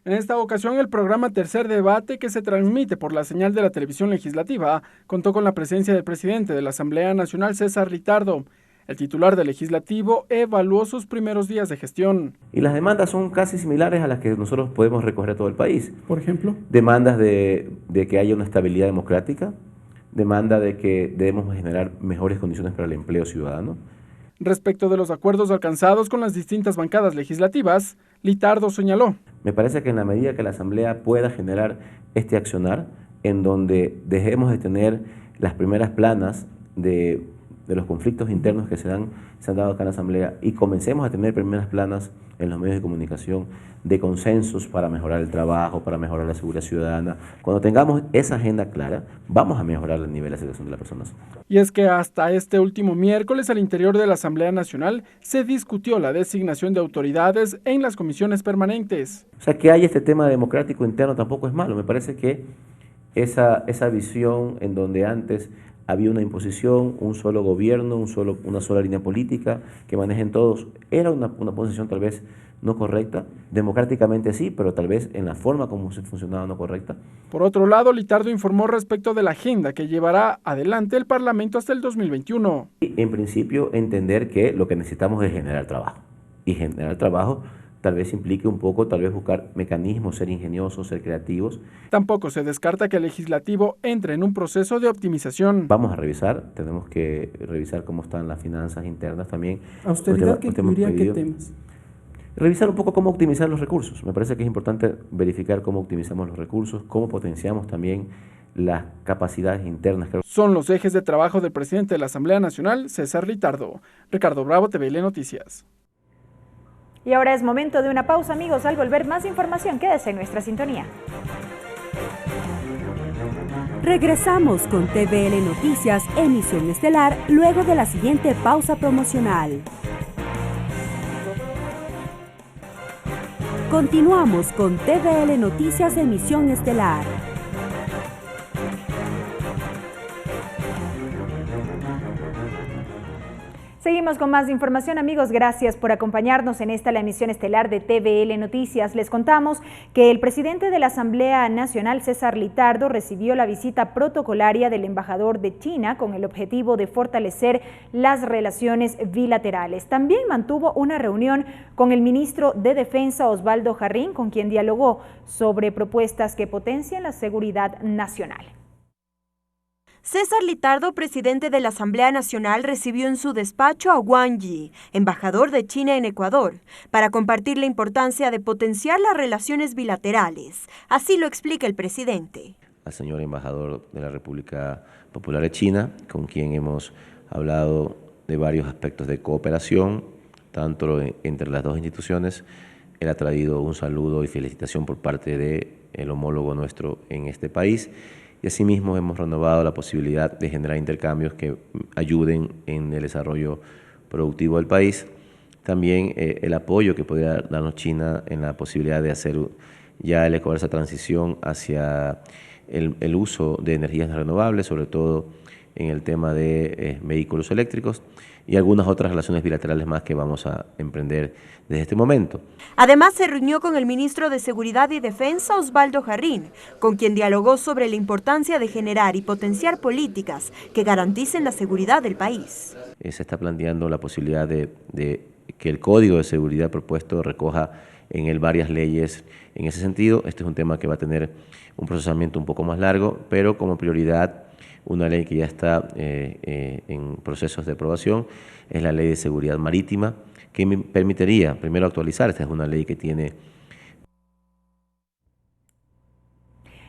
En esta ocasión, el programa Tercer Debate, que se transmite por la señal de la televisión legislativa, contó con la presencia del presidente de la Asamblea Nacional, César Litardo. El titular del Legislativo evaluó sus primeros días de gestión. Y las demandas son casi similares a las que nosotros podemos recoger a todo el país. Por ejemplo, demandas de que haya una estabilidad democrática, demanda de que debemos generar mejores condiciones para el empleo ciudadano. Respecto de los acuerdos alcanzados con las distintas bancadas legislativas, Litardo señaló: me parece que en la medida que la Asamblea pueda generar este accionar, en donde dejemos de tener las primeras planas de los conflictos internos que se han dado acá en la Asamblea y comencemos a tener primeras planas en los medios de comunicación de consensos para mejorar el trabajo, para mejorar la seguridad ciudadana. Cuando tengamos esa agenda clara, vamos a mejorar el nivel de aceptación de las personas. Y es que hasta este último miércoles, al interior de la Asamblea Nacional, se discutió la designación de autoridades en las comisiones permanentes. O sea, que haya este tema democrático interno tampoco es malo. Me parece que esa visión en donde antes había una imposición, un solo gobierno, una sola línea política que manejen todos, era una posición tal vez no correcta, democráticamente sí, pero tal vez en la forma como se funcionaba no correcta. Por otro lado, Litardo informó respecto de la agenda que llevará adelante el Parlamento hasta el 2021. En principio, entender que lo que necesitamos es generar trabajo, y generar trabajo tal vez implique un poco, tal vez buscar mecanismos, ser ingeniosos, ser creativos. Tampoco se descarta que el legislativo entre en un proceso de optimización. Vamos a revisar, tenemos que revisar cómo están las finanzas internas también. ¿Austeridad qué incluiría qué temas? Revisar un poco cómo optimizar los recursos. Me parece que es importante verificar cómo optimizamos los recursos, cómo potenciamos también las capacidades internas. Son los ejes de trabajo del presidente de la Asamblea Nacional, César Litardo. Ricardo Bravo, TVL Noticias. Y ahora es momento de una pausa, amigos. Al volver, más información. Quédese en nuestra sintonía. Regresamos con TVL Noticias, emisión estelar, luego de la siguiente pausa promocional. Continuamos con TVL Noticias, emisión estelar. Seguimos con más información, amigos. Gracias por acompañarnos en la emisión estelar de TVL Noticias. Les contamos que el presidente de la Asamblea Nacional, César Litardo, recibió la visita protocolaria del embajador de China con el objetivo de fortalecer las relaciones bilaterales. También mantuvo una reunión con el ministro de Defensa, Osvaldo Jarrín, con quien dialogó sobre propuestas que potencian la seguridad nacional. César Litardo, presidente de la Asamblea Nacional, recibió en su despacho a Wang Yi, embajador de China en Ecuador, para compartir la importancia de potenciar las relaciones bilaterales. Así lo explica el presidente. Al señor embajador de la República Popular de China, con quien hemos hablado de varios aspectos de cooperación, tanto entre las dos instituciones. Él ha traído un saludo y felicitación por parte del homólogo nuestro en este país. Y asimismo hemos renovado la posibilidad de generar intercambios que ayuden en el desarrollo productivo del país. También el apoyo que podría darnos China en la posibilidad de hacer ya el Ecuador esa transición hacia el uso de energías renovables, sobre todo en el tema de vehículos eléctricos y algunas otras relaciones bilaterales más que vamos a emprender desde este momento. Además, se reunió con el ministro de Seguridad y Defensa, Osvaldo Jarrín, con quien dialogó sobre la importancia de generar y potenciar políticas que garanticen la seguridad del país. Se está planteando la posibilidad de que el Código de Seguridad propuesto recoja en él varias leyes en ese sentido. Este es un tema que va a tener un procesamiento un poco más largo, pero como prioridad, una ley que ya está en procesos de aprobación es la Ley de Seguridad Marítima, que me permitiría primero actualizar. Esta es una ley que tiene...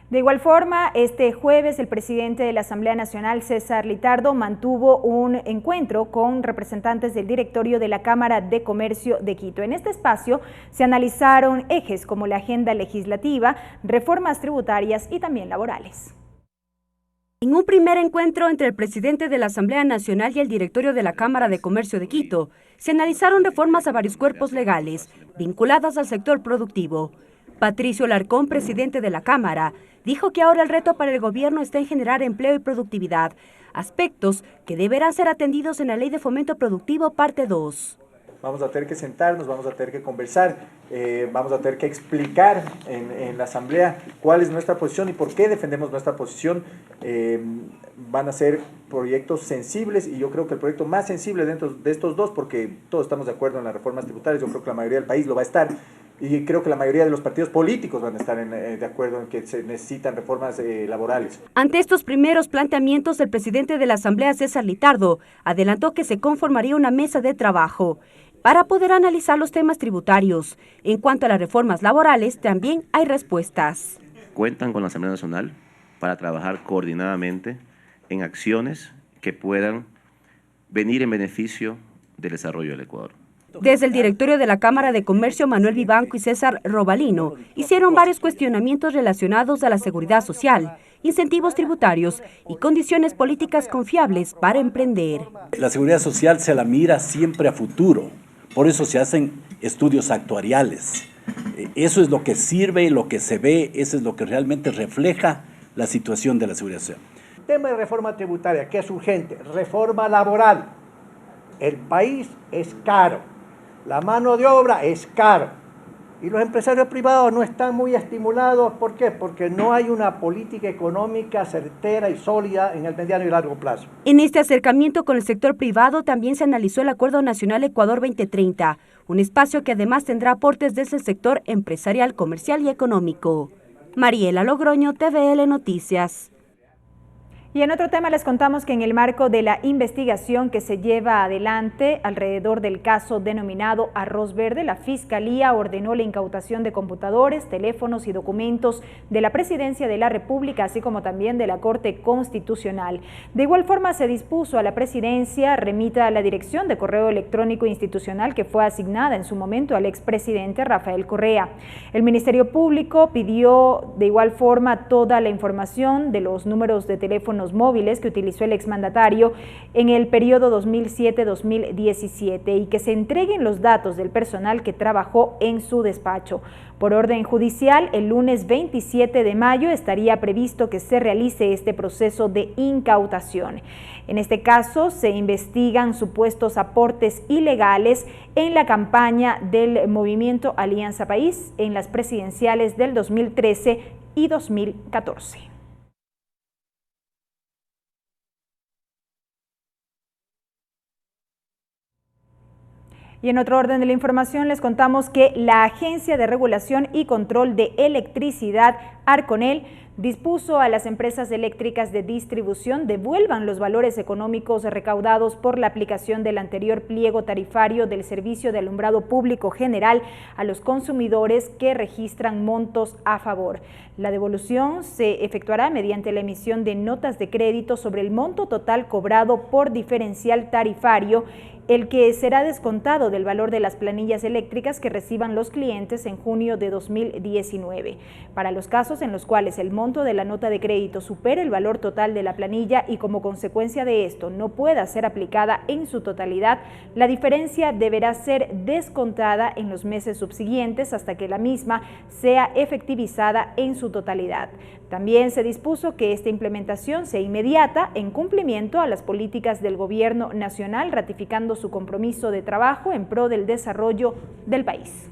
De igual forma, este jueves el presidente de la Asamblea Nacional, César Litardo, mantuvo un encuentro con representantes del directorio de la Cámara de Comercio de Quito. En este espacio se analizaron ejes como la agenda legislativa, reformas tributarias y también laborales. En un primer encuentro entre el presidente de la Asamblea Nacional y el directorio de la Cámara de Comercio de Quito, se analizaron reformas a varios cuerpos legales vinculadas al sector productivo. Patricio Larcón, presidente de la Cámara, dijo que ahora el reto para el gobierno está en generar empleo y productividad, aspectos que deberán ser atendidos en la Ley de Fomento Productivo Parte 2. Vamos a tener que sentarnos, vamos a tener que conversar, vamos a tener que explicar en la Asamblea cuál es nuestra posición y por qué defendemos nuestra posición. Van a ser proyectos sensibles y yo creo que el proyecto más sensible dentro de estos dos, porque todos estamos de acuerdo en las reformas tributarias, yo creo que la mayoría del país lo va a estar y creo que la mayoría de los partidos políticos van a estar de acuerdo en que se necesitan reformas laborales. Ante estos primeros planteamientos, el presidente de la Asamblea, César Litardo, adelantó que se conformaría una mesa de trabajo para poder analizar los temas tributarios. En cuanto a las reformas laborales, también hay respuestas. Cuentan con la Asamblea Nacional para trabajar coordinadamente en acciones que puedan venir en beneficio del desarrollo del Ecuador. Desde el directorio de la Cámara de Comercio, Manuel Vivanco y César Robalino hicieron varios cuestionamientos relacionados a la seguridad social, incentivos tributarios y condiciones políticas confiables para emprender. La seguridad social se la mira siempre a futuro, por eso se hacen estudios actuariales. Eso es lo que sirve, lo que se ve, eso es lo que realmente refleja la situación de la seguridad social. El tema de reforma tributaria, que es urgente, reforma laboral. El país es caro, la mano de obra es caro y los empresarios privados no están muy estimulados. ¿Por qué? Porque no hay una política económica certera y sólida en el mediano y largo plazo. En este acercamiento con el sector privado también se analizó el Acuerdo Nacional Ecuador 2030, un espacio que además tendrá aportes desde el sector empresarial, comercial y económico. Mariela Logroño, TVL Noticias. Y en otro tema les contamos que en el marco de la investigación que se lleva adelante alrededor del caso denominado Arroz Verde, la Fiscalía ordenó la incautación de computadores, teléfonos y documentos de la Presidencia de la República, así como también de la Corte Constitucional. De igual forma, se dispuso a la Presidencia remita a la Dirección de Correo Electrónico Institucional que fue asignada en su momento al expresidente Rafael Correa. El Ministerio Público pidió de igual forma toda la información de los números de teléfono teléfonos móviles que utilizó el exmandatario en el periodo 2007-2017 y que se entreguen los datos del personal que trabajó en su despacho. Por orden judicial, el lunes 27 de mayo estaría previsto que se realice este proceso de incautación. En este caso, se investigan supuestos aportes ilegales en la campaña del movimiento Alianza País en las presidenciales del 2013 y 2014. Y en otro orden de la información les contamos que la Agencia de Regulación y Control de Electricidad, Arconel, dispuso a las empresas eléctricas de distribución devuelvan los valores económicos recaudados por la aplicación del anterior pliego tarifario del Servicio de Alumbrado Público General a los consumidores que registran montos a favor. La devolución se efectuará mediante la emisión de notas de crédito sobre el monto total cobrado por diferencial tarifario, el que será descontado del valor de las planillas eléctricas que reciban los clientes en junio de 2019. Para los casos en los cuales el monto de la nota de crédito supere el valor total de la planilla y como consecuencia de esto no pueda ser aplicada en su totalidad, la diferencia deberá ser descontada en los meses subsiguientes hasta que la misma sea efectivizada en su totalidad. También se dispuso que esta implementación sea inmediata en cumplimiento a las políticas del Gobierno Nacional, ratificando su compromiso de trabajo en pro del desarrollo del país.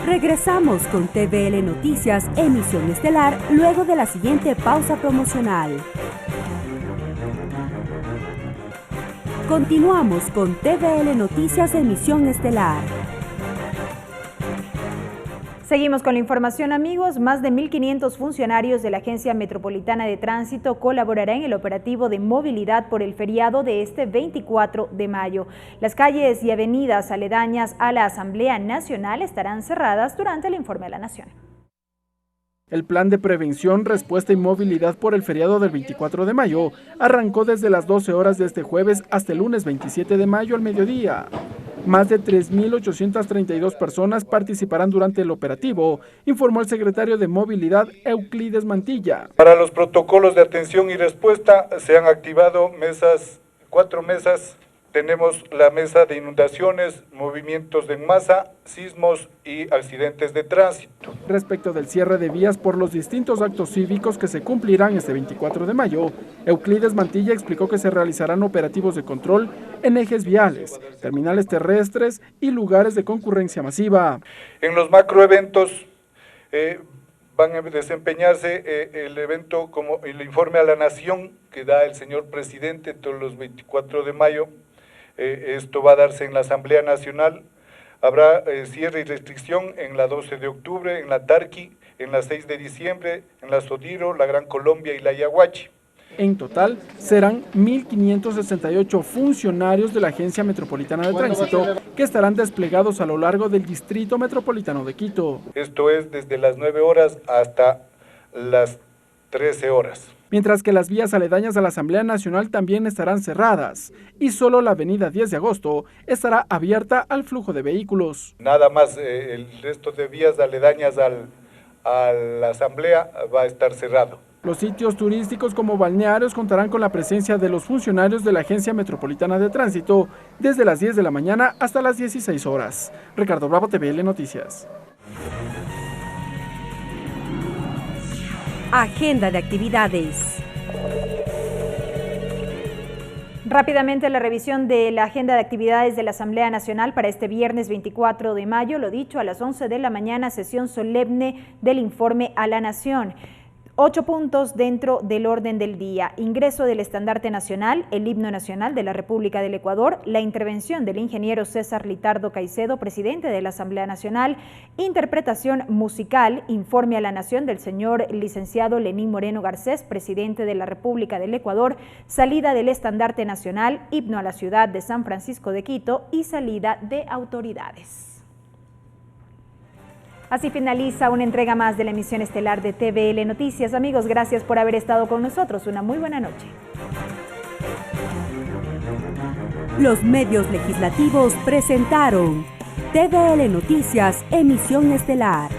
Regresamos con TVL Noticias, emisión estelar, luego de la siguiente pausa promocional. Continuamos con TVL Noticias, emisión estelar. Seguimos con la información, amigos. Más de 1.500 funcionarios de la Agencia Metropolitana de Tránsito colaborarán en el operativo de movilidad por el feriado de este 24 de mayo. Las calles y avenidas aledañas a la Asamblea Nacional estarán cerradas durante el informe a la Nación. El plan de prevención, respuesta y movilidad por el feriado del 24 de mayo arrancó desde las 12 horas de este jueves hasta el lunes 27 de mayo al mediodía. Más de 3.832 personas participarán durante el operativo, informó el secretario de Movilidad, Euclides Mantilla. Para los protocolos de atención y respuesta se han activado 4 mesas. Tenemos la mesa de inundaciones, movimientos en masa, sismos y accidentes de tránsito. Respecto del cierre de vías por los distintos actos cívicos que se cumplirán este 24 de mayo, Euclides Mantilla explicó que se realizarán operativos de control en ejes viales, terminales terrestres y lugares de concurrencia masiva. En los macroeventos van a desempeñarse el evento como el informe a la Nación que da el señor presidente todos los 24 de mayo. Esto va a darse en la Asamblea Nacional. Habrá cierre y restricción en la 12 de octubre, en la Tarqui, en la 6 de diciembre, en la Sodiro, la Gran Colombia y la Yaguachi. En total, serán 1.568 funcionarios de la Agencia Metropolitana de Tránsito que estarán desplegados a lo largo del Distrito Metropolitano de Quito. Esto es desde las 9 horas hasta las 13 horas. Mientras que las vías aledañas a la Asamblea Nacional también estarán cerradas y solo la avenida 10 de agosto estará abierta al flujo de vehículos. Nada más, el resto de vías aledañas a la Asamblea va a estar cerrado. Los sitios turísticos como balnearios contarán con la presencia de los funcionarios de la Agencia Metropolitana de Tránsito desde las 10 de la mañana hasta las 16 horas. Ricardo Bravo, TVL Noticias. Agenda de actividades. Rápidamente la revisión de la agenda de actividades de la Asamblea Nacional para este viernes 24 de mayo, lo dicho, a las 11 de la mañana, sesión solemne del informe a la Nación. 8 puntos dentro del orden del día: ingreso del estandarte nacional, el himno nacional de la República del Ecuador, la intervención del ingeniero César Litardo Caicedo, presidente de la Asamblea Nacional, interpretación musical, informe a la Nación del señor licenciado Lenín Moreno Garcés, presidente de la República del Ecuador, salida del estandarte nacional, himno a la ciudad de San Francisco de Quito y salida de autoridades. Así finaliza una entrega más de la emisión estelar de TVL Noticias. Amigos, gracias por haber estado con nosotros. Una muy buena noche. Los medios legislativos presentaron TVL Noticias, emisión estelar.